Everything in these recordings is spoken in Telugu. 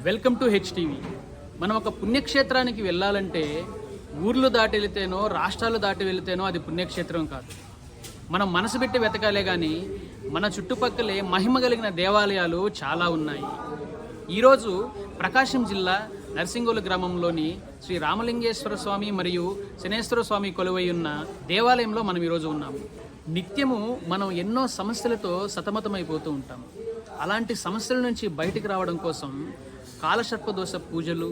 Welcome to HTV. మనం ఒక పుణ్యక్షేత్రానికి వెళ్ళాలంటే ఊర్లు దాటి వెళితేనో రాష్ట్రాలు దాటి వెళితేనో అది పుణ్యక్షేత్రం కాదు. మనం మనసు పెట్టి వెతకాలే కానీ మన చుట్టుపక్కలే మహిమ కలిగిన దేవాలయాలు చాలా ఉన్నాయి. ఈరోజు ప్రకాశం జిల్లా నర్సింగోలు గ్రామంలోని శ్రీ రామలింగేశ్వర స్వామి మరియు శనేశ్వర స్వామి కొలువై ఉన్న దేవాలయంలో మనం ఈరోజు ఉన్నాము. నిత్యము మనం ఎన్నో సమస్యలతో సతమతమైపోతూ ఉంటాం. అలాంటి సమస్యల నుంచి బయటికి రావడం కోసం కాలసర్పదోష పూజలు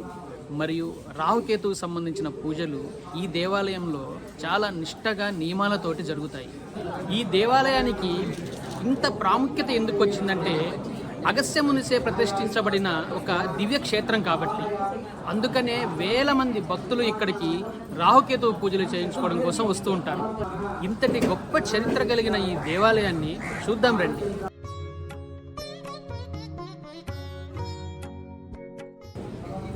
మరియు రాహుకేతువుకు సంబంధించిన పూజలు ఈ దేవాలయంలో చాలా నిష్టగా నియమాలతోటి జరుగుతాయి. ఈ దేవాలయానికి ఇంత ప్రాముఖ్యత ఎందుకు వచ్చిందంటే అగస్త్యమునిచే ప్రతిష్ఠించబడిన ఒక దివ్య క్షేత్రం కాబట్టి. అందుకనే వేల మంది భక్తులు ఇక్కడికి రాహుకేతువు పూజలు చేయించుకోవడం కోసం వస్తూ ఉంటారు. ఇంతటి గొప్ప చరిత్ర కలిగిన ఈ దేవాలయాన్ని చూద్దాం రండి.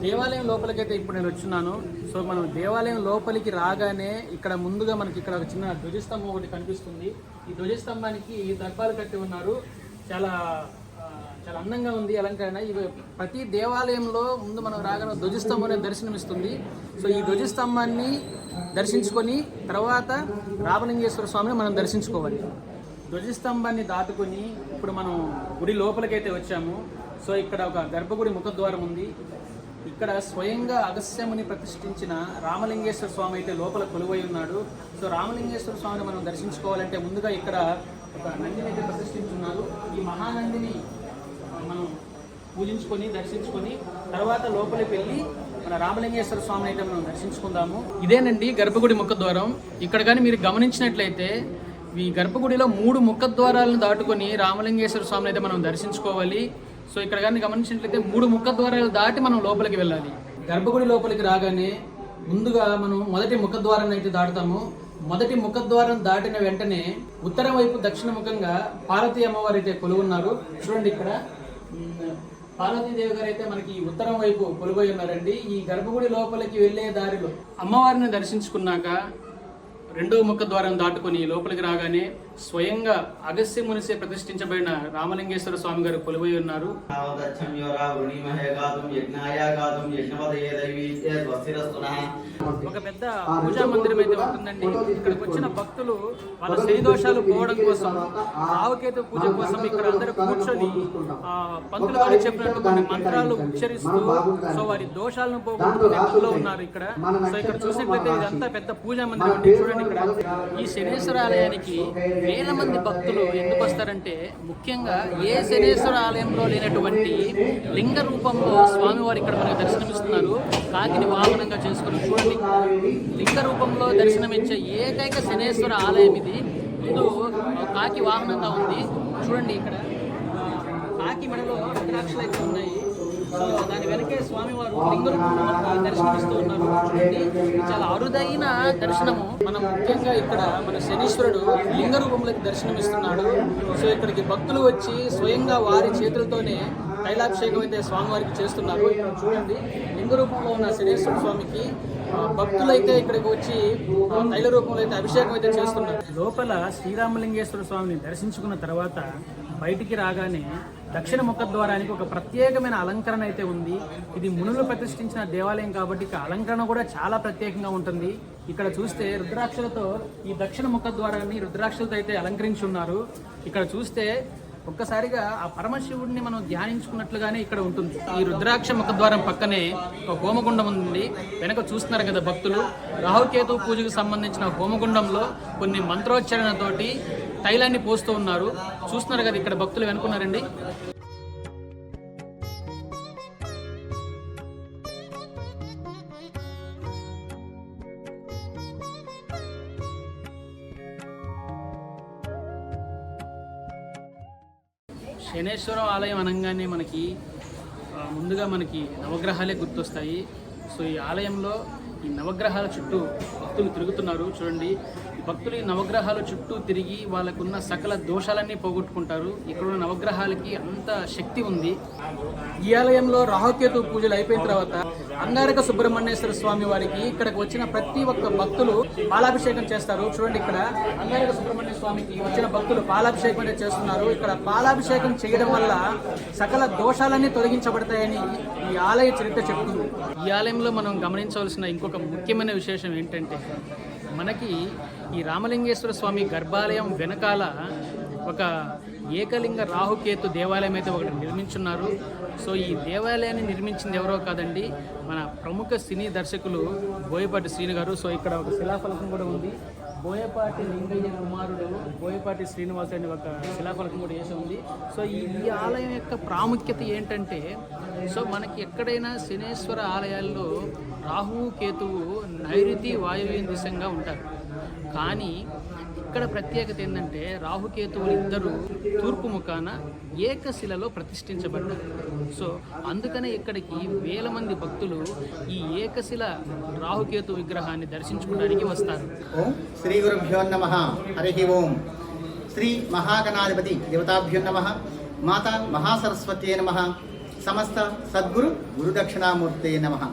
దేవాలయం లోపలికైతే ఇప్పుడు నేను వచ్చున్నాను. సో మనం దేవాలయం లోపలికి రాగానే ఇక్కడ ముందుగా మనకి ఇక్కడ ఒక చిన్న ధ్వజస్తంభం ఒకటి కనిపిస్తుంది. ఈ ధ్వజస్తంభానికి దర్బాలు కట్టి ఉన్నారు. చాలా చాలా అందంగా ఉంది అలంకరణ. ఇవి ప్రతి దేవాలయంలో ముందు మనం రాగానే ధ్వజస్తంభం అనేది దర్శనమిస్తుంది. సో ఈ ధ్వజస్తంభాన్ని దర్శించుకొని తర్వాత రామలింగేశ్వర స్వామిని మనం దర్శించుకోవాలి. ధ్వజస్తంభాన్ని దాటుకొని ఇప్పుడు మనం గుడి లోపలికైతే వచ్చాము. సో ఇక్కడ ఒక గర్భగుడి ముఖద్వారం ఉంది. ఇక్కడ స్వయంగా అగస్త్యముని ప్రతిష్ఠించిన రామలింగేశ్వర స్వామి అయితే లోపల కొలువై ఉన్నాడు. సో రామలింగేశ్వర స్వామిని మనం దర్శించుకోవాలంటే ముందుగా ఇక్కడ ఒక నందిని అయితే ప్రతిష్ఠించున్నారు. ఈ మహానందిని మనం పూజించుకొని దర్శించుకొని తర్వాత లోపలికి వెళ్ళి మన రామలింగేశ్వర స్వామిని అయితే మనం దర్శించుకుందాము. ఇదేనండి గర్భగుడి ముఖద్వారం. ఇక్కడ కానీ మీరు గమనించినట్లయితే ఈ గర్భగుడిలో 3 ముఖద్వారాలను దాటుకొని రామలింగేశ్వర స్వామిని అయితే మనం దర్శించుకోవాలి. సో ఇక్కడ కానీ గమనించినట్లయితే 3 ముఖద్వారాలు దాటి మనం లోపలికి వెళ్ళాలి. గర్భగుడి లోపలికి రాగానే ముందుగా మనం మొదటి ముఖద్వారాన్ని అయితే దాటుతాము. మొదటి ముఖద్వారం దాటిన వెంటనే ఉత్తరం వైపు దక్షిణ ముఖంగా పార్వతీ అమ్మవారు అయితే కొలువున్నారు. చూడండి, ఇక్కడ పార్వతీదేవి గారు అయితే మనకి ఉత్తరం వైపు కొలువై ఉన్నారండి. ఈ గర్భగుడి లోపలికి వెళ్ళే దారిలో అమ్మవారిని దర్శించుకున్నాక రెండవ ముఖద్వారం దాటుకొని లోపలికి రాగానే స్వయంగా అగస్త్యమునిచే ప్రతిష్ఠించబడిన రామలింగేశ్వర స్వామి గారు కొలువై ఉన్నారు. ఒక పెద్ద పూజా మందిరం అయితే ఉంటుందండి. ఇక్కడికి వచ్చిన భక్తులు వాళ్ళ శని దోషాలు పోవడం కోసం, రాహుకేతు పూజ కోసం ఇక్కడ అందరూ కూర్చొని పంతులు గారు చెప్పినట్టు కొన్ని మంత్రాలు ఉచ్చరిస్తూ సో వారి దోషాలను పోగొట్టుకునే ఉన్నారు ఇక్కడ. సో ఇక్కడ చూసినట్లయితే ఇదంతా పెద్ద పూజా మందిరం అండి. చూడండి, ఇక్కడ ఈ శనేశ్వర ఆలయానికి వేల మంది భక్తులు ఎందుకు వస్తారంటే ముఖ్యంగా ఏ శనేశ్వర ఆలయంలో లేనటువంటి లింగ రూపంలో స్వామివారు ఇక్కడ మనకు దర్శనమిస్తున్నారు. కాకిని వాహనంగా చేసుకుని చూడండి, లింగ రూపంలో దర్శనమిచ్చే ఏకైక శనేశ్వర ఆలయం ఇది. ముందు కాకి వాహనంగా ఉంది. చూడండి, ఇక్కడ కాకి మెడలో రుద్రాక్షలు అయితే ఉన్నాయి. సో దాని వెనకే స్వామివారు లింగ రూపంలో దర్శనమిస్తూ ఉన్నారు. చూడండి, చాలా అరుదైన దర్శనము. మనం ముఖ్యంగా ఇక్కడ మన శనీశ్వరుడు లింగ రూపంలోకి దర్శనమిస్తున్నాడు. సో ఇక్కడికి భక్తులు వచ్చి స్వయంగా వారి చేతులతోనే తైలాభిషేకం అయితే స్వామివారికి చేస్తున్నారు. ఇక్కడ చూడండి, లింగ రూపంలో ఉన్న శనీశ్వర స్వామికి భక్తులైతే ఇక్కడికి వచ్చి తైల రూపంలో అయితే అభిషేకం అయితే చేస్తున్నారు. లోపల శ్రీరామలింగేశ్వర స్వామిని దర్శించుకున్న తర్వాత బయటికి రాగానే దక్షిణ ముఖద్వారానికి ఒక ప్రత్యేకమైన అలంకరణ అయితే ఉంది. ఇది మునులు ప్రతిష్ఠించిన దేవాలయం కాబట్టి ఇక అలంకరణ కూడా చాలా ప్రత్యేకంగా ఉంటుంది. ఇక్కడ చూస్తే రుద్రాక్షలతో ఈ దక్షిణ ముఖద్వారాన్ని రుద్రాక్షలతో అయితే అలంకరించి ఉన్నారు. ఇక్కడ చూస్తే ఒక్కసారిగా ఆ పరమశివుడిని మనం ధ్యానించుకున్నట్లుగానే ఇక్కడ ఉంటుంది. ఈ రుద్రాక్ష ముఖద్వారం పక్కనే ఒక హోమగుండం ఉంది. వెనక చూస్తున్నారు కదా భక్తులు, రాహుకేతు పూజకు సంబంధించిన హోమగుండంలో కొన్ని మంత్రోచ్చరణతోటి తైలాన్ని పోస్తూ ఉన్నారు. చూస్తున్నారు కదా ఇక్కడ భక్తులు వెనుకున్నారండి. శనేశ్వరం ఆలయం అనగానే మనకి ముందుగా మనకి నవగ్రహాలే గుర్తొస్తాయి. సో ఈ ఆలయంలో ఈ నవగ్రహాల చుట్టూ భక్తులు తిరుగుతున్నారు. చూడండి, భక్తులు ఈ నవగ్రహాల చుట్టూ తిరిగి వాళ్ళకున్న సకల దోషాలన్నీ పోగొట్టుకుంటారు. ఇక్కడ ఉన్న నవగ్రహాలకి అంత శక్తి ఉంది. ఈ ఆలయంలో రాహుకేతు పూజలు అయిపోయిన తర్వాత అంగారక సుబ్రహ్మణ్యేశ్వర స్వామి వారికి ఇక్కడికి వచ్చిన ప్రతి ఒక్క భక్తులు పాలాభిషేకం చేస్తారు. చూడండి, ఇక్కడ అంగారక సుబ్రహ్మణ్య స్వామికి వచ్చిన భక్తులు పాలాభిషేకం అనేది చేస్తున్నారు. ఇక్కడ పాలాభిషేకం చేయడం వల్ల సకల దోషాలన్నీ తొలగించబడతాయని ఈ ఆలయ చరిత్ర చెప్తుంది. ఈ ఆలయంలో మనం గమనించవలసిన ఇంకొక ముఖ్యమైన విశేషం ఏంటంటే, మనకి ఈ రామలింగేశ్వర స్వామి గర్భాలయం వెనకాల ఒక ఏకలింగ రాహుకేతు దేవాలయం అయితే ఒకటి నిర్మించున్నారు. సో ఈ దేవాలయాన్ని నిర్మించింది ఎవరో కాదండి, మన ప్రముఖ సినీ దర్శకులు బోయపాటి శ్రీను గారు. సో ఇక్కడ ఒక శిలాఫలకం కూడా ఉంది. బోయపాటి లింగయ్య కుమారుడు బోయపాటి శ్రీనివాస్ అనే ఒక శిలాఫలకం కూడా వేసి ఉంది. సో ఈ ఆలయం యొక్క ప్రాముఖ్యత ఏంటంటే, సో మనకి ఎక్కడైనా శనేశ్వర ఆలయాల్లో రాహు కేతువు నైరుతి వాయువ్య దిశగా ఉంటారు. కానీ ఇక్కడ ప్రత్యేకత ఏంటంటే, రాహుకేతువులు ఇద్దరు తూర్పు ముఖాన ఏకశిలలో ప్రతిష్ఠించబడ్డారు. సో అందుకనే ఇక్కడికి వేల మంది భక్తులు ఈ ఏకశిల రాహుకేతు విగ్రహాన్ని దర్శించుకోవడానికి వస్తారు. ఓం శ్రీ గురుభ్యో నమః. హరి ఓం. శ్రీ మహాగణాధిపతి దేవతాభ్యో నమః. మాతా మహాసరస్వత్యే నమః. సమస్త సద్గురు గురుదక్షిణామూర్తే నమః.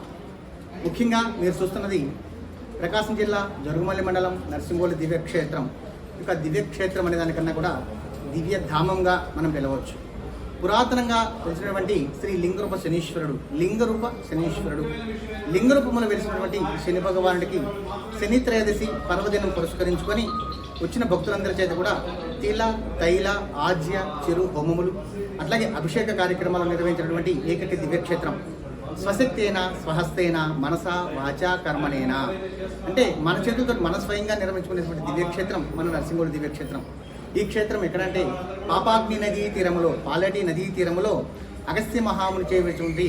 ముఖ్యంగా మీరు చూస్తున్నది ప్రకాశం జిల్లా జరుగుమల్లి మండలం నర్సింగోలు దివ్యక్షేత్రం. ఇక దివ్యక్షేత్రం అనే దానికన్నా కూడా దివ్యధామంగా మనం పిలవచ్చు. పురాతనంగా తెలిసినటువంటి శ్రీ లింగరూప శనీశ్వరుడు, లింగరూపములు వెలిసినటువంటి శని భగవానుడికి శని త్రయోదశి పర్వదినం పురస్కరించుకొని వచ్చిన భక్తులందరి చేత కూడా తిల, తైల, ఆజ్య, చిరు హోమములు అట్లాగే అభిషేక కార్యక్రమాలు నిర్వహించినటువంటి ఏకైక దివ్యక్షేత్రం. స్వశక్తేన స్వహస్తేన మనస వాచ కర్మనేనా అంటే మన చేతులతో మన స్వయంగా నిర్మించుకునేటువంటి దివ్యక్షేత్రం మన నరసింహుడి దివ్యక్షేత్రం. ఈ క్షేత్రం ఎక్కడంటే పాపాగ్ని నదీ తీరములో, పాలటి నదీ తీరములో అగస్త్య మహాముని చేయవలసినటువంటి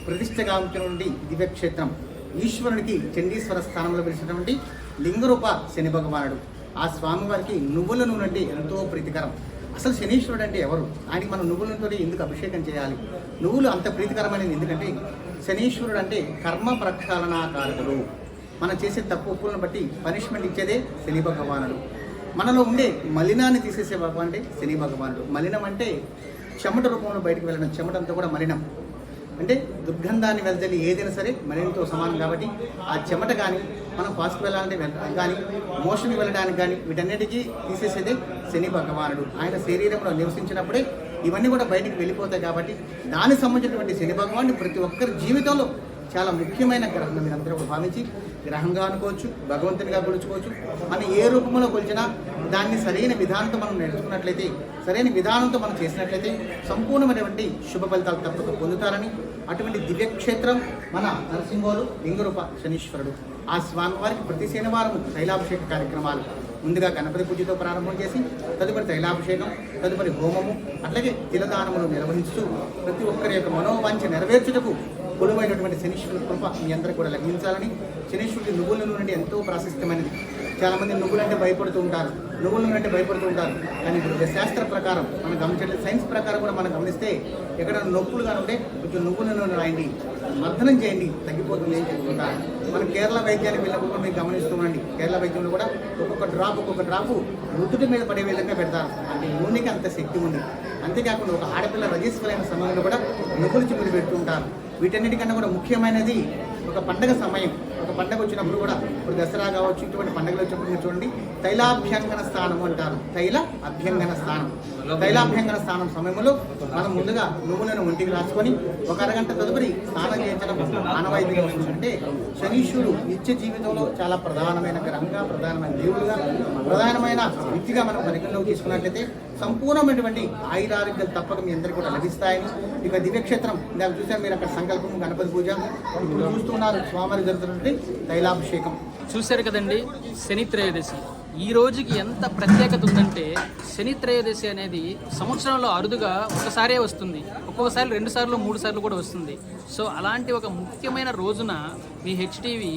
ప్రతిష్టగాంచినటువంటి దివ్యక్షేత్రం. ఈశ్వరునికి చండీశ్వర స్థానంలో వెలిసినటువంటి లింగరూప శని భగవానుడు. ఆ స్వామివారికి నువ్వుల నూనె అంటే ఎంతో ప్రీతికరం. అసలు శనీశ్వరుడు అంటే ఎవరు? ఆయనకి మనం నువ్వులతో ఎందుకు అభిషేకం చేయాలి? నువ్వులు అంత ప్రీతికరమైనది ఎందుకంటే, శనీశ్వరుడు అంటే కర్మ ప్రక్షాళనాకారకుడు. మనం చేసే తప్పు ఒప్పులను బట్టి పనిష్మెంట్ ఇచ్చేదే శని భగవానుడు. మనలో ఉండే మలినాన్ని తీసేసే భగవాన్ అంటే శని భగవానుడు. మలినం అంటే చెమట రూపంలో బయటకు వెళ్ళడం, చెమటంతా కూడా మలినం. అంటే దుర్గంధాన్ని వెళ్తే ఏదైనా సరే మలినంతో సమానం. కాబట్టి ఆ చెమట కానీ మనం ఫాస్ట్కి వెళ్ళాలంటే కానీ మోషన్కి వెళ్ళడానికి కానీ వీటన్నిటికీ తీసేసేదే శని భగవానుడు. ఆయన శరీరంలో నివసించినప్పుడే ఇవన్నీ కూడా బయటికి వెళ్ళిపోతాయి. కాబట్టి దానికి సంబంధించినటువంటి శని భగవాన్ని ప్రతి ఒక్కరి జీవితంలో చాలా ముఖ్యమైన గ్రహంగా మీరు అందరూ భావించి గ్రహంగా అనుకోవచ్చు, భగవంతునిగా కొలుచుకోవచ్చు. మనం ఏ రూపంలో కొలిచినా దాన్ని సరైన విధానంతో మనం నేర్చుకున్నట్లయితే, సరైన విధానంతో మనం చేసినట్లయితే సంపూర్ణమైనటువంటి శుభ ఫలితాలు తప్పక పొందుతారని అటువంటి దివ్యక్షేత్రం మన నరసింహోలు లింగరూప శనీశ్వరుడు. ఆ స్వామివారికి ప్రతి శనివారం తైలాభిషేక కార్యక్రమాలు ముందుగా గణపతి పూజతో ప్రారంభం చేసి తదుపరి తైలాభిషేకం, తదుపరి హోమము అట్లాగే తిలదానములు నిర్వహిస్తూ ప్రతి ఒక్కరి యొక్క మనోవాంఛ నెరవేర్చుటకు కొలువైనటువంటి శనీశ్వరుడి కృప మీ అందరికీ కూడా లభించాలని. శనీశ్వరుడి నువ్వుల నుండి ఎంతో ప్రాశస్త్యమైనది. చాలామంది నువ్వులంటే భయపడుతూ ఉంటారు, కానీ ఇప్పుడు శాస్త్ర ప్రకారం మనం గమనించే సైన్స్ ప్రకారం కూడా మనం గమనిస్తే ఎక్కడ నొప్పులు కానుంటే కొంచెం నువ్వుల నూనె రాయండి, మర్దనం చేయండి, తగ్గిపోతుంది అని చెప్పుకుంటారు. మనం కేరళ వైద్యానికి వెళ్ళినప్పుడు మీరు గమనిస్తూ ఉండండి. కేరళ వైద్యంలో కూడా ఒక్కొక్క డ్రాపు నుదుటి మీద పడే విధంగా పెడతారు. అంటే నూనెకి అంత శక్తి ఉంది. అంతేకాకుండా ఒక ఆడపిల్ల రజస్వలైన సమయంలో కూడా నువ్వులు చిమ్ములు పెడుతూ ఉంటారు. వీటన్నిటికన్నా కూడా ముఖ్యమైనది ఒక పండగ సమయం. ఒక పండగ వచ్చినప్పుడు కూడా, ఇప్పుడు దసరా కావచ్చు, ఇటువంటి పండుగలు వచ్చినప్పుడు మీరు చూడండి, తైలాభ్యంగన స్థానం అంటారు. తైలాభ్యంగన స్థానం సమయంలో మనం ముందుగా నువ్వులను ఒంటికి రాసుకొని ఒక అరగంట తదుపరి స్నానం చేయించడం ఆనవాయితీగా వస్తుంది. అంటే శనీశ్వరుడు నిత్య జీవితంలో చాలా ప్రధానమైన గ్రహంగా, ప్రధానమైన దేవుడుగా, ప్రధానమైన వ్యక్తిగా మనం పరిగణలోకి తీసుకున్నట్లయితే సంపూర్ణమైనటువంటి ఆయురారోగ్యాలు తప్పక మీ అందరికీ కూడా లభిస్తాయని. ఇక దివ్యక్షేత్రం ఇందాక చూసారు మీరు, అక్కడ సంకల్పం, గణపతి పూజ, ఇప్పుడు చూస్తున్నారు స్వామివారి జరుగుతున్నటువంటి తైలాభిషేకం. చూశారు కదండి, శని త్రయోదశి ఈ రోజుకి ఎంత ప్రత్యేకత ఉందంటే, శని త్రయోదశి అనేది సంవత్సరంలో అరుదుగా ఒకసారే వస్తుంది, ఒక్కొక్కసారి 2 సార్లు 3 సార్లు కూడా వస్తుంది. సో అలాంటి ఒక ముఖ్యమైన రోజున మీ హెచ్టీవీ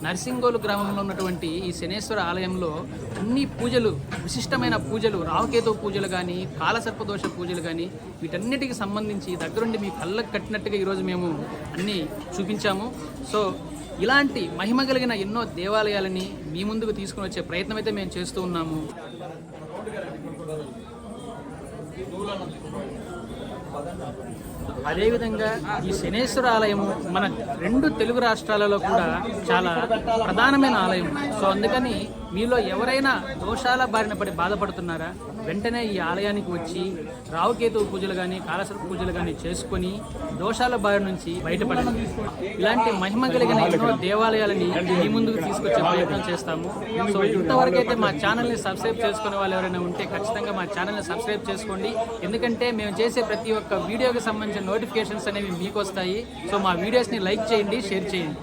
నర్సింగోలు గ్రామంలో ఉన్నటువంటి ఈ శనేశ్వర ఆలయంలో అన్ని పూజలు, విశిష్టమైన పూజలు, రాహుకేతు పూజలు కానీ, కాలసర్పదోష పూజలు కానీ, వీటన్నిటికి సంబంధించి దగ్గరుండి మీ కళ్ళకు కట్టినట్టుగా ఈరోజు మేము అన్నీ చూపించాము. సో ఇలాంటి మహిమ కలిగిన ఎన్నో దేవాలయాలని మీ ముందుకు తీసుకుని వచ్చే ప్రయత్నం అయితే మేము చేస్తూ ఉన్నాము. అదేవిధంగా ఈ శనేశ్వర ఆలయము మన 2 తెలుగు రాష్ట్రాలలో కూడా చాలా ప్రధానమైన ఆలయం. సో అందుకని మీలో ఎవరైనా దోషాల బారిన పడి బాధపడుతున్నారా, వెంటనే ఈ ఆలయానికి వచ్చి రావుకేతు పూజలు కానీ కాలసర్ప పూజలు కానీ చేసుకొని దోషాల బారి నుంచి బయటపడండి. ఇలాంటి మహిమ కలిగిన ఎన్నో దేవాలయాలని మీ ముందుకు తీసుకొచ్చే ప్రయత్నం చేస్తాము. సో ఇంతవరకు అయితే మా ఛానల్ని సబ్స్క్రైబ్ చేసుకునే వాళ్ళు ఎవరైనా ఉంటే ఖచ్చితంగా మా ఛానల్ని సబ్స్క్రైబ్ చేసుకోండి. ఎందుకంటే మేము చేసే ప్రతి ఒక్క వీడియోకి సంబంధించిన నోటిఫికేషన్స్ అనేవి మీకు వస్తాయి. సో మా వీడియోస్ని లైక్ చేయండి, షేర్ చేయండి.